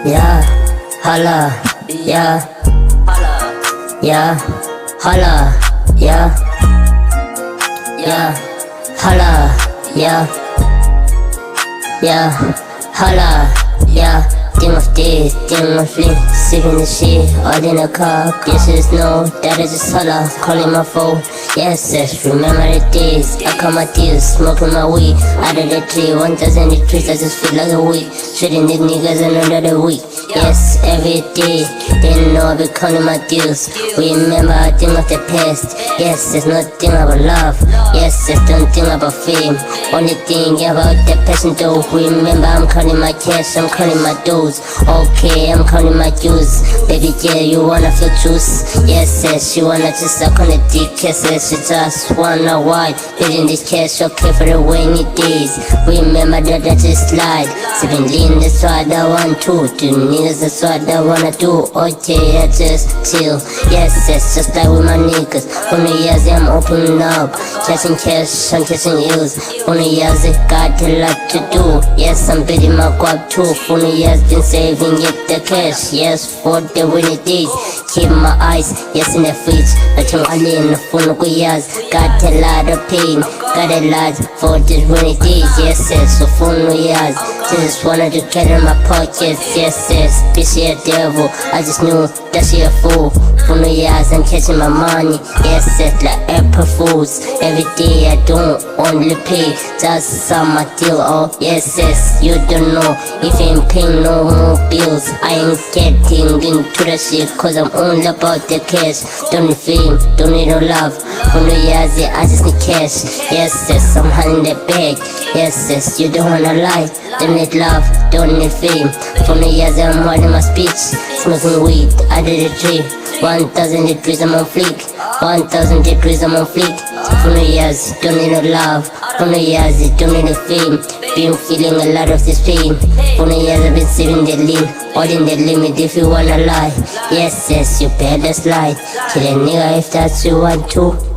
Yeah, holla, yeah, yeah, holla, yeah, yeah, holla, yeah, yeah, holla, yeah. Think of this, think of it, sipping the shit, all in the cup. Yes, it's no, that is just holla, calling my phone. Yes, remember the days. I cut my tears, smoking my weed. Out of the tree, 1,000 trees, I just feel like a weed. Shooting these niggas another week. Yes, every day, they know I be calling my deals. Remember, I think of the past. Yes, there's nothing about love. Yes, there's nothing about fame. Only thing about the passion though. Remember, I'm calling my cash, I'm calling my dough. Okay, I'm counting my dues. Baby girl, you wanna feel juice? Yes, she wanna just suck on the dick. Yes, she just wanna wine. Building this cash, okay for the rainy days. Remember that I just slide. Sipping lean, that's what I want to do. Niggas, that's what I wanna do. Okay, I just chill. Yes, just like with my niggas. Only years I'm opening up. Catching cash, I'm catching ills. Only years I got a lot to do. Yes, I'm building my guap too. Only years been saving it the cash, yes, for the rainy days. Keep my eyes, yes, in the fridge. Nothing only in the phone, yes. Got a lot of pain, got a lot for the rainy days, yes, so phone, yes. Just wanted to get in my pockets, yes, bitch, she a devil. I just knew that she a fool. Phone, yes, I'm catching my money, yes, like April Fools. Every day I don't only pay, just on my deal, oh, yes, you don't know if I'm paying no more bills. I ain't getting into the shit, cause I'm all about the cash. Don't need fame, don't need no love. Only yes, I just need cash. Yes, I'm handing the bag. Yes, you don't wanna lie. Don't need love, don't need fame. Only yes, I'm holding my speech. Smoking weed, I did a tree. 1,000 degrees, I'm on fleek. 1,000 degrees, I'm on fleek. Only yes, don't need no love. Only yes, don't need no fame. Been feeling a lot of this pain. Only yes, I've been saving the lean. All in the limit if you wanna lie. Yes, you better slide. Kill a nigga if that's you want to.